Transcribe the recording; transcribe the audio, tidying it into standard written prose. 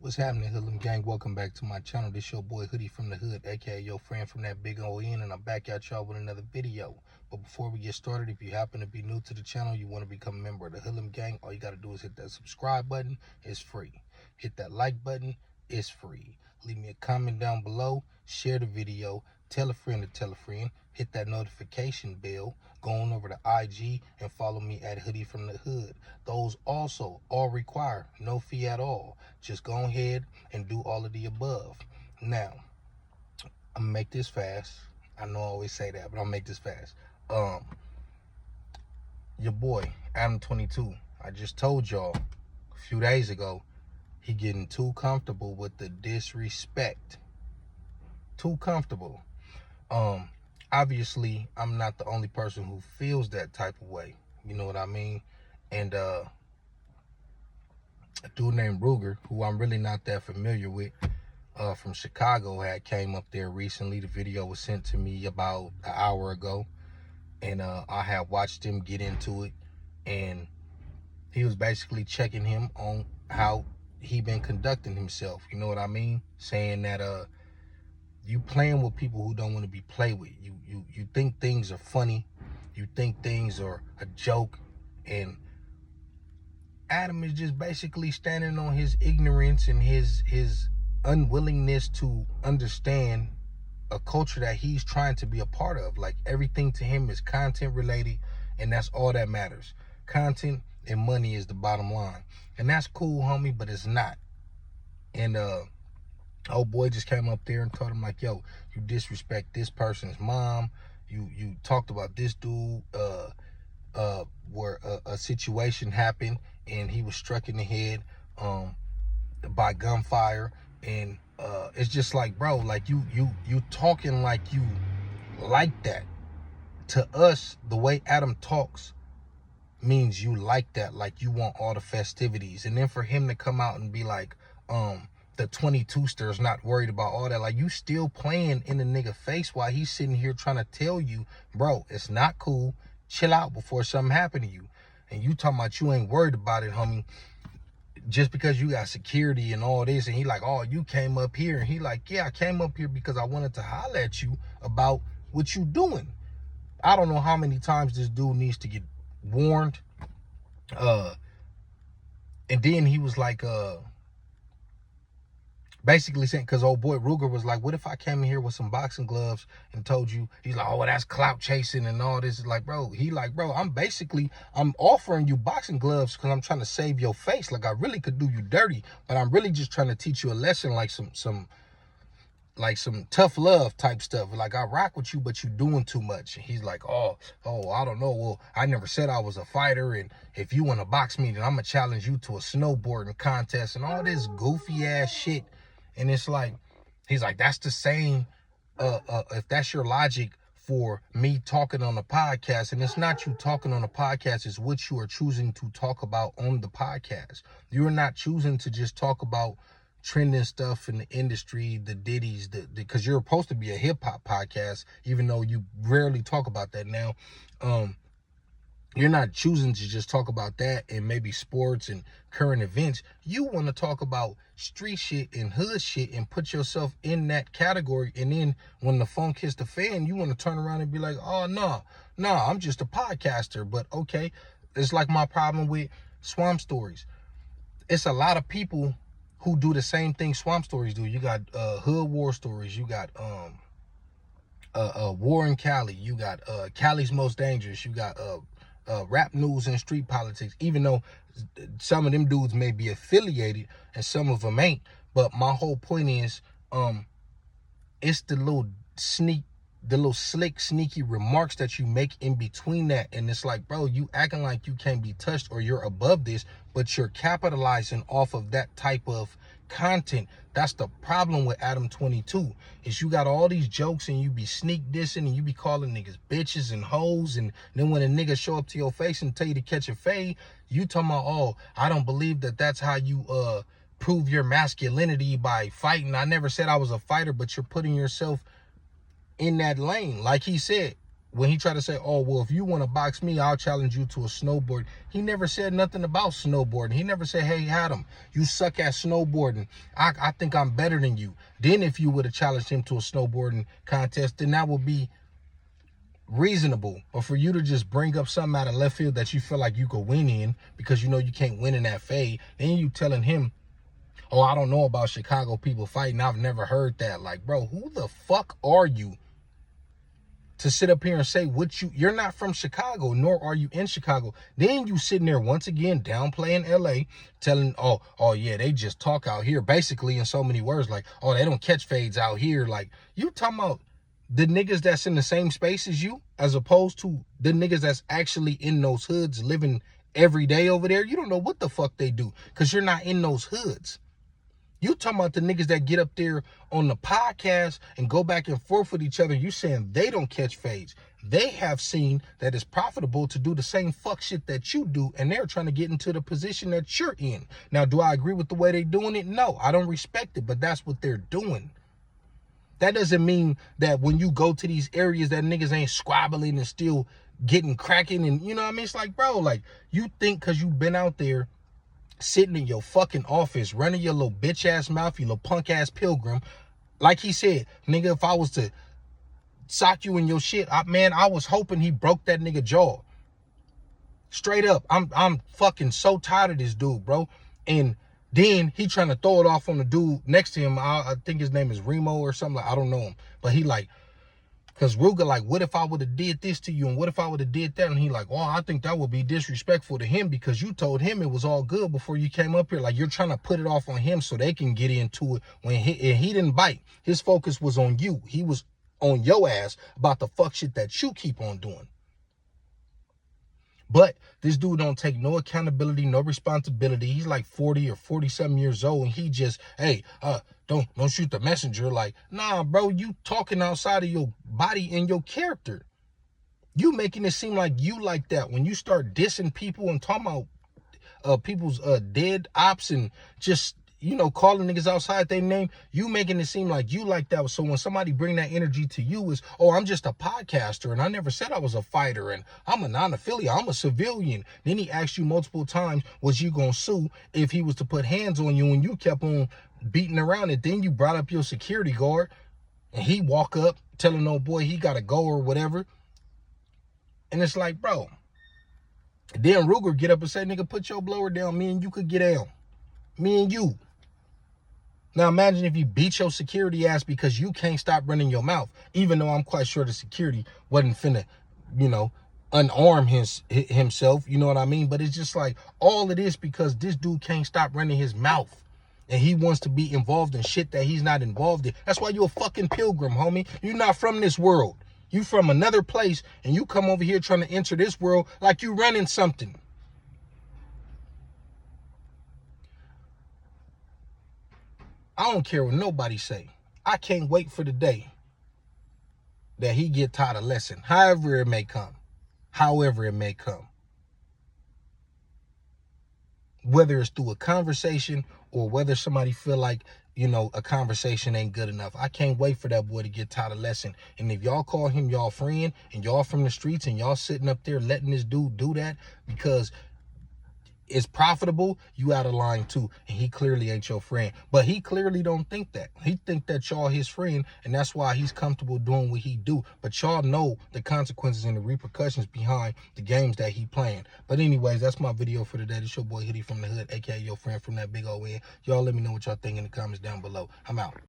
What's happening, Hoodlum Gang? Welcome back to my channel. This your boy Hoodie from the Hood, aka your friend from that big old end, and I'm back at y'all with another video. But before we get started, if you happen to be new to the channel, you want to become a member of the Hoodlum Gang, all you got to do is hit that subscribe button. It's free. Hit that like button. It's free. Leave me a comment down below. Share the video. Tell a friend to tell a friend. Hit that notification bell. Go on over to IG and follow me at Hoodie from the Hood. Those also all require no fee at all. Just go ahead and do all of the above. Now, I'm gonna make this fast. I know I always say that, but I'll make this fast. Your boy, Adam 22. I just told y'all a few days ago, he getting too comfortable with the disrespect. Too comfortable. Obviously, I'm not the only person who feels that type of way. You know what I mean? And a dude named Rooga, who I'm really not that familiar with, from Chicago, had came up there recently. The video was sent to me about an hour ago, and I had watched him get into it, and he was basically checking him on how he been conducting himself. You know what I mean? Saying that you playing with people who don't want to be played with. You think things are funny. You think things are a joke. And Adam is just basically standing on his ignorance and his unwillingness to understand a culture that he's trying to be a part of. Like, everything to him is content related, and that's all that matters. Content and money is the bottom line. And that's cool, homie, but it's not. And old boy just came up there and told him, like, yo, you disrespect this person's mom. You talked about this dude where a situation happened and he was struck in the head by gunfire. And it's just like, bro, like you talking like you like that. To us, the way Adam talks means you like that, like you want all the festivities. And then for him to come out and be like, the 22ster's not worried about all that. Like, you still playing in the nigga face while he's sitting here trying to tell you, bro, it's not cool. Chill out before something happen to you. And you talking about you ain't worried about it, homie, just because you got security and all this. And he like, oh, you came up here. And he like, yeah, I came up here because I wanted to holler at you about what you doing. I don't know how many times this dude needs to get warned. And then he was like, basically saying, because old boy Rooga was like, what if I came in here with some boxing gloves and told you? He's like, oh, well, that's clout chasing and all this. Like, bro, I'm offering you boxing gloves because I'm trying to save your face. Like, I really could do you dirty, but I'm really just trying to teach you a lesson, like some tough love type stuff. Like, I rock with you, but you doing too much. And he's like, oh, I don't know. Well, I never said I was a fighter. And if you want to box me, then I'm going to challenge you to a snowboarding contest and all this goofy ass shit. And it's like, he's like, that's the same, if that's your logic for me talking on the podcast. And it's not you talking on the podcast, it's what you are choosing to talk about on the podcast. You're not choosing to just talk about trending stuff in the industry, the ditties, because you're supposed to be a hip-hop podcast, even though you rarely talk about that now. You're not choosing to just talk about that and maybe sports and current events. You want to talk about street shit and hood shit and put yourself in that category. And then when the phone hits the fan, you want to turn around and be like, oh, no, I'm just a podcaster. But okay, it's like my problem with Swamp Stories. It's a lot of people who do the same thing Swamp Stories do. You got Hood War Stories. You got War in Cali. You got Cali's Most Dangerous. You got Rap News and Street Politics, even though some of them dudes may be affiliated and some of them ain't. But my whole point is, it's the little slick, sneaky remarks that you make in between that. And it's like, bro, you acting like you can't be touched or you're above this, but you're capitalizing off of that type of content. That's the problem with Adam 22, is you got all these jokes and you be sneak dissing and you be calling niggas bitches and hoes, and then when a nigga show up to your face and tell you to catch a fade, you talking about, oh, I don't believe that that's how you prove your masculinity, by fighting. I never said I was a fighter, but you're putting yourself in that lane. Like he said, when he tried to say, oh, well, if you want to box me, I'll challenge you to a snowboard. He never said nothing about snowboarding. He never said, hey, Adam, you suck at snowboarding. I think I'm better than you. Then if you would have challenged him to a snowboarding contest, then that would be reasonable. But for you to just bring up something out of left field that you feel like you could win in because you know you can't win in that fade, then you telling him, oh, I don't know about Chicago people fighting. I've never heard that. Like, bro, who the fuck are you to sit up here and say what you're not from Chicago, nor are you in Chicago. Then you sitting there once again downplaying LA, telling, oh yeah, they just talk out here, basically in so many words, like, oh, they don't catch fades out here. Like, you talking about the niggas that's in the same space as you, as opposed to the niggas that's actually in those hoods living every day over there. You don't know what the fuck they do because you're not in those hoods. You talking about the niggas that get up there on the podcast and go back and forth with each other. You saying they don't catch fades. They have seen that it's profitable to do the same fuck shit that you do, and they're trying to get into the position that you're in. Now, do I agree with the way they're doing it? No, I don't respect it, but that's what they're doing. That doesn't mean that when you go to these areas that niggas ain't squabbling and still getting cracking and, you know what I mean? It's like, bro, like, you think because you've been out there sitting in your fucking office, running your little bitch ass mouth, you little punk ass pilgrim. Like he said, nigga, if I was to sock you in your shit, I was hoping he broke that nigga jaw. Straight up, I'm fucking so tired of this dude, bro. And then he trying to throw it off on the dude next to him. I think his name is Remo or something. Like, I don't know him, but he like, because Rooga like, what if I would have did this to you? And what if I would have did that? And he like, oh, I think that would be disrespectful to him because you told him it was all good before you came up here. Like, you're trying to put it off on him so they can get into it. When he didn't bite. His focus was on you. He was on your ass about the fuck shit that you keep on doing. But this dude don't take no accountability, no responsibility. He's like 40 or 47 years old, and he just, hey, don't shoot the messenger. Like, nah, bro, you talking outside of your body and your character. You making it seem like you like that. When you start dissing people and talking about people's dead ops and just, you know, calling niggas outside their name, you making it seem like you like that. So when somebody bring that energy to you is, oh, I'm just a podcaster and I never said I was a fighter and I'm a non-affiliate, I'm a civilian. Then he asked you multiple times, was you gonna sue if he was to put hands on you, and you kept on beating around it. Then you brought up your security guard and he walk up telling old boy he gotta go or whatever. And it's like, bro, then Rooga get up and say, nigga, put your blower down, me and you could get down. Me and you. Now imagine if you beat your security ass because you can't stop running your mouth, even though I'm quite sure the security wasn't finna, you know, unarm himself, you know what I mean? But it's just like, all it is because this dude can't stop running his mouth. And he wants to be involved in shit that he's not involved in. That's why you're a fucking pilgrim, homie. You're not from this world. You from another place, and you come over here trying to enter this world like you running something. I don't care what nobody say. I can't wait for the day that he get taught a lesson, however it may come. However it may come. Whether it's through a conversation or whether somebody feel like, you know, a conversation ain't good enough. I can't wait for that boy to get taught a lesson. And if y'all call him y'all friend and y'all from the streets and y'all sitting up there letting this dude do that because it's profitable, you out of line too. And he clearly ain't your friend. But he clearly don't think that. He think that y'all his friend, and that's why he's comfortable doing what he do. But y'all know the consequences and the repercussions behind the games that he playing. But anyways, that's my video for today. This your boy Hoodie from the Hood, aka your friend from that big old end. Y'all let me know what y'all think in the comments down below. I'm out.